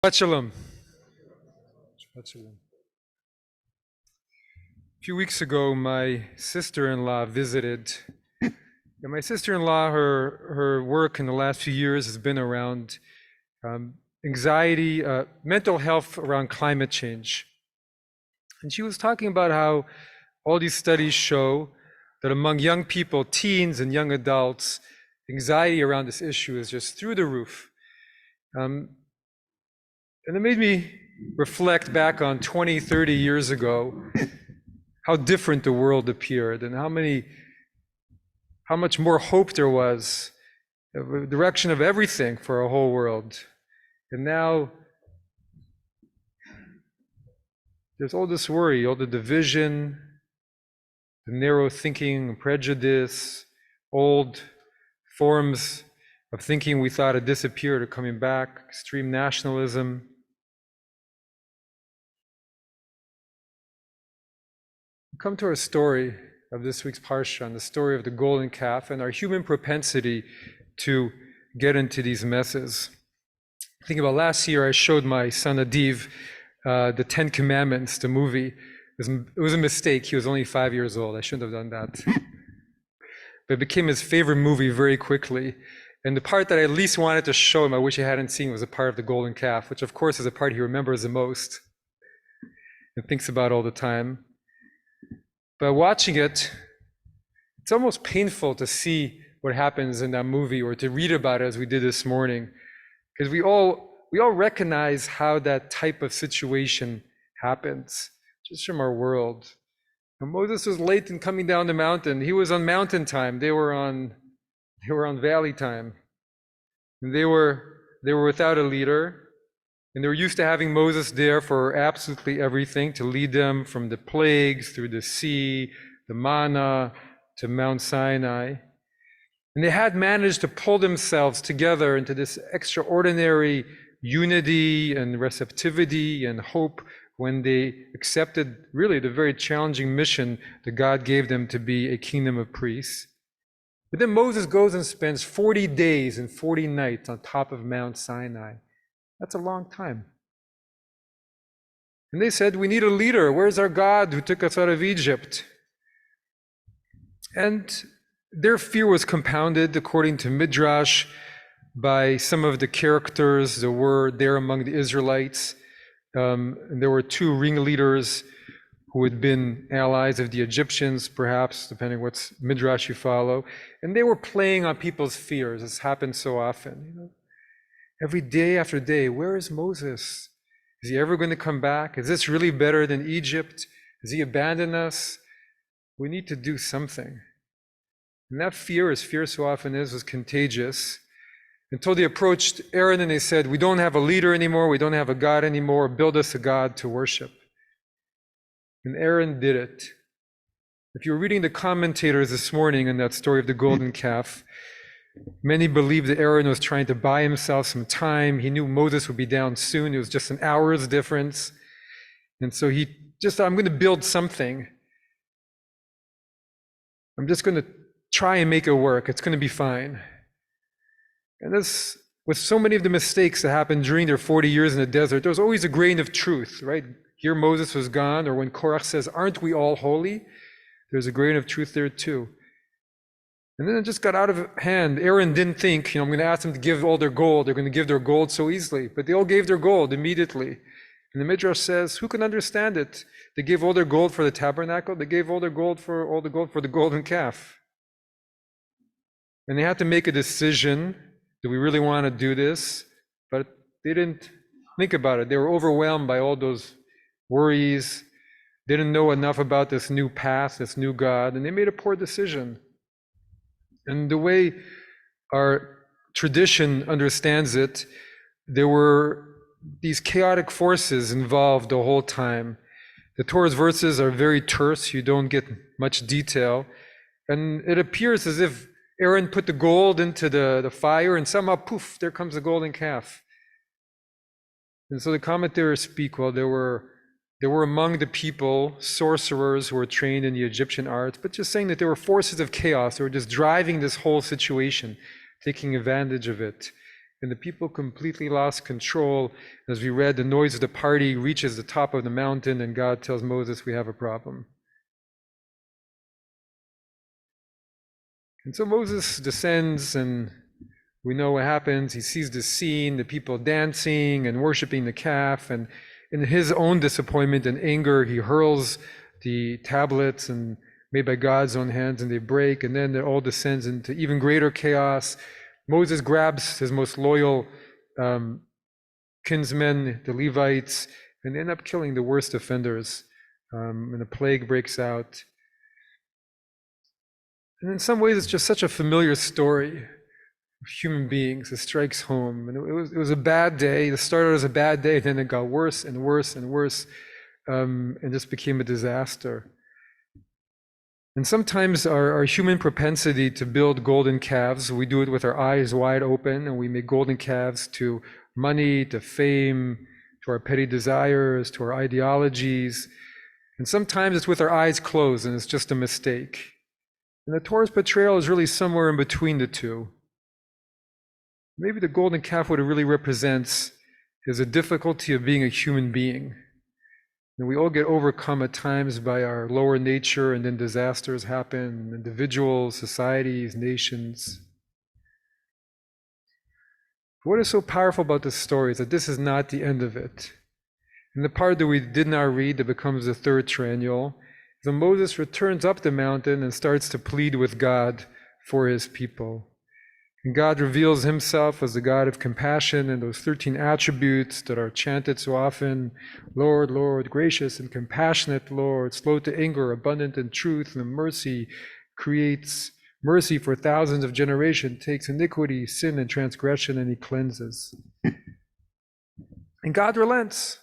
Shabbat shalom. Shabbat shalom. A few weeks ago, my sister-in-law visited. And my sister-in-law, her work in the last few years has been around anxiety, mental health around climate change. And she was talking about how all these studies show that among young people, teens and young adults, anxiety around this issue is just through the roof. And it made me reflect back on 20, 30 years ago, how different the world appeared and how much more hope there was, the direction of everything for our whole world. And now there's all this worry, all the division, the narrow thinking and prejudice, old forms of thinking we thought had disappeared are coming back, extreme nationalism. Come to our story of this week's Parsha, and the story of the golden calf and our human propensity to get into these messes. Think about last year, I showed my son Adir the 10 Commandments, the movie. It was a mistake. He was only 5 years old. I shouldn't have done that. But it became his favorite movie very quickly. And the part that I least wanted to show him, I wish I hadn't seen, was a part of the golden calf, which of course is a part he remembers the most and thinks about all the time. But watching it, it's almost painful to see what happens in that movie or to read about it as we did this morning, because we all recognize how that type of situation happens just from our world. And Moses was late in coming down the mountain. He was on mountain time. They were on valley time. And they were without a leader. And they were used to having Moses there for absolutely everything, to lead them from the plagues, through the sea, the manna, to Mount Sinai. And they had managed to pull themselves together into this extraordinary unity and receptivity and hope when they accepted really the very challenging mission that God gave them to be a kingdom of priests. But then Moses goes and spends 40 days and 40 nights on top of Mount Sinai. That's a long time. And they said, we need a leader. Where's our God who took us out of Egypt? And their fear was compounded, according to Midrash, by some of the characters that were there among the Israelites. And there were 2 ringleaders who had been allies of the Egyptians, perhaps, depending what Midrash you follow. And they were playing on people's fears. This happens so often. Every day after day, where is Moses? Is he ever going to come back? Is this really better than Egypt? Has he abandoned us? We need to do something. And that fear, as fear so often is, was contagious. Until they approached Aaron and they said, we don't have a leader anymore, we don't have a God anymore, build us a God to worship. And Aaron did it. If you were reading the commentators this morning in that story of the golden calf, many believe that Aaron was trying to buy himself some time. He knew Moses would be down soon. It was just an hour's difference. And so I'm going to build something. I'm just going to try and make it work. It's going to be fine. And this, with so many of the mistakes that happened during their 40 years in the desert, there was always a grain of truth, right? Here Moses was gone, or when Korach says, aren't we all holy? There's a grain of truth there too. And then it just got out of hand. Aaron didn't think, I'm going to ask them to give all their gold. They're going to give their gold so easily. But they all gave their gold immediately. And the Midrash says, who can understand it? They gave all their gold for the tabernacle. They gave all the gold for the golden calf. And they had to make a decision. Do we really want to do this? But they didn't think about it. They were overwhelmed by all those worries. They didn't know enough about this new path, this new God. And they made a poor decision. And the way our tradition understands it, there were these chaotic forces involved the whole time. The Torah's verses are very terse. You don't get much detail. And it appears as if Aaron put the gold into the fire and somehow, poof, there comes the golden calf. And so the commentators speak, well, there were among the people sorcerers who were trained in the Egyptian arts, but just saying that there were forces of chaos. They were just driving this whole situation, taking advantage of it. And the people completely lost control. As we read, the noise of the party reaches the top of the mountain, and God tells Moses, we have a problem. And so Moses descends, and we know what happens. He sees the scene, the people dancing and worshiping the calf, and in his own disappointment and anger, he hurls the tablets and made by God's own hands, and they break, and then it all descends into even greater chaos. Moses grabs his most loyal kinsmen, the Levites, and they end up killing the worst offenders, and a plague breaks out. And in some ways, it's just such a familiar story of human beings. It strikes home. And it was a bad day. It started as a bad day, then it got worse and worse and worse, and just became a disaster. And sometimes our human propensity to build golden calves, we do it with our eyes wide open, and we make golden calves to money, to fame, to our petty desires, to our ideologies. And sometimes it's with our eyes closed, and it's just a mistake. And the Torah's portrayal is really somewhere in between the two. Maybe the golden calf, what it really represents is the difficulty of being a human being. And we all get overcome at times by our lower nature, and then disasters happen, individuals, societies, nations. What is so powerful about this story is that this is not the end of it. And the part that we did not read that becomes the third triennial, so Moses returns up the mountain and starts to plead with God for his people. And God reveals himself as the God of compassion and those 13 attributes that are chanted so often. Lord, Lord, gracious and compassionate Lord, slow to anger, abundant in truth and mercy, creates mercy for thousands of generations, takes iniquity, sin, and transgression, and he cleanses. And God relents.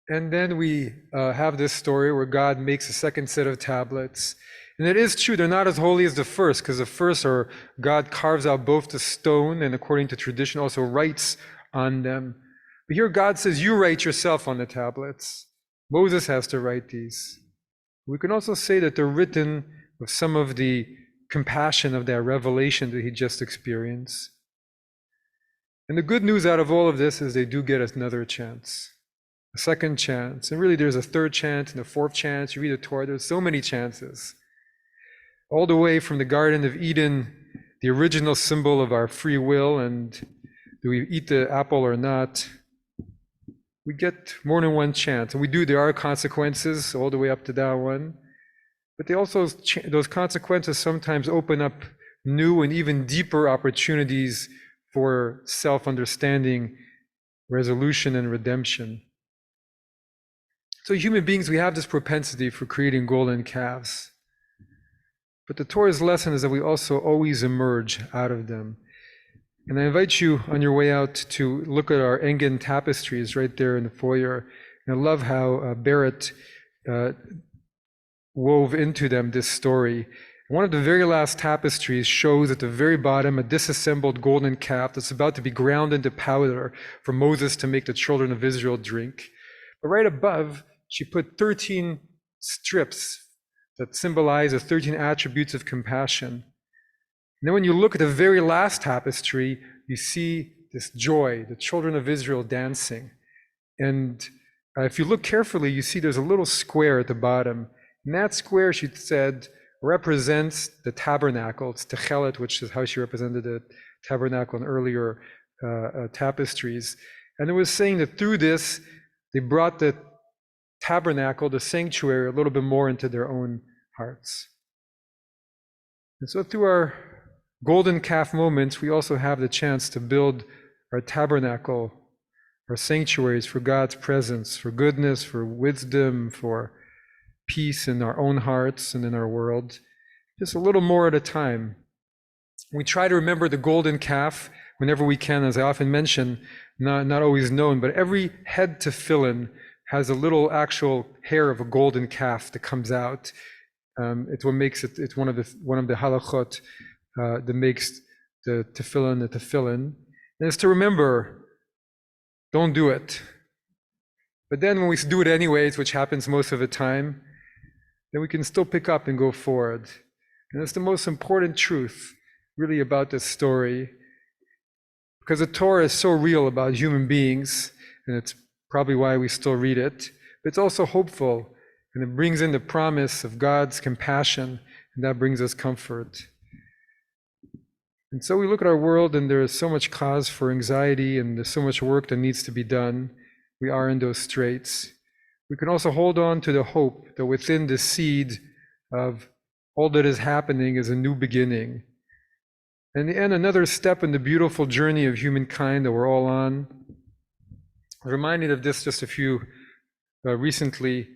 And then we have this story where God makes a second set of tablets. And it is true, they're not as holy as the first, because the first are God carves out both the stone and, according to tradition, also writes on them. But here God says, you write yourself on the tablets. Moses has to write these. We can also say that they're written with some of the compassion of that revelation that he just experienced. And the good news out of all of this is they do get another chance. A second chance. And really there's a third chance and a fourth chance. You read the Torah, there's so many chances. All the way from the Garden of Eden, the original symbol of our free will, and do we eat the apple or not, we get more than one chance. And we do, there are consequences all the way up to that one. But they also, those consequences sometimes open up new and even deeper opportunities for self-understanding, resolution, and redemption. So human beings, we have this propensity for creating golden calves. But the Torah's lesson is that we also always emerge out of them. And I invite you on your way out to look at our Engen tapestries right there in the foyer. And I love how Barrett wove into them this story. One of the very last tapestries shows at the very bottom a disassembled golden calf that's about to be ground into powder for Moses to make the children of Israel drink. But right above, she put 13 strips that symbolize the 13 attributes of compassion. And then when you look at the very last tapestry, you see this joy, the children of Israel dancing. And if you look carefully, you see there's a little square at the bottom. And that square, she said, represents the tabernacle. It's Techelet, which is how she represented the tabernacle in earlier tapestries. And it was saying that through this, they brought the tabernacle, the sanctuary, a little bit more into their own hearts. And so through our golden calf moments, we also have the chance to build our tabernacle, our sanctuaries for God's presence, for goodness, for wisdom, for peace in our own hearts and in our world, just a little more at a time. We try to remember the golden calf whenever we can, as I often mention, not always known, but every head tefillin has a little actual hair of a golden calf that comes out. It's what makes it, it's one of the halachot that makes the tefillin. And it's to remember, don't do it. But then when we do it anyways, which happens most of the time, then we can still pick up and go forward. And that's the most important truth, really, about this story. because the Torah is so real about human beings, and it's probably why we still read it. But it's also hopeful, and it brings in the promise of God's compassion, and that brings us comfort. And so we look at our world, and there is so much cause for anxiety, and there's so much work that needs to be done. We are in those straits. We can also hold on to the hope that within the seed of all that is happening is a new beginning. In the end, another step in the beautiful journey of humankind that we're all on. I'm reminded of this just recently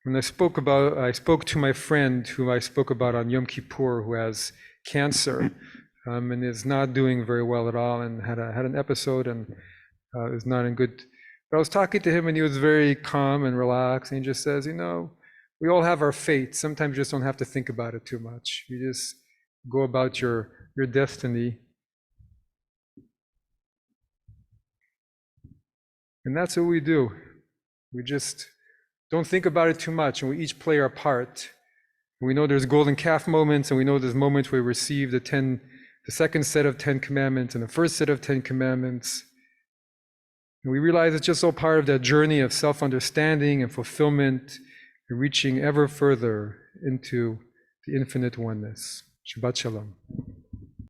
when I spoke to my friend who I spoke about on Yom Kippur, who has cancer and is not doing very well at all, and had an episode and is not in good. But I was talking to him, and he was very calm and relaxed, and he just says, we all have our fate. Sometimes you just don't have to think about it too much. You just go about your destiny. And that's what we do. We just don't think about it too much, and we each play our part. We know there's golden calf moments, and we know there's moments where we receive the second set of 10 commandments and the first set of 10 commandments. And we realize it's just all part of that journey of self-understanding and fulfillment, and reaching ever further into the infinite oneness. Shabbat Shalom.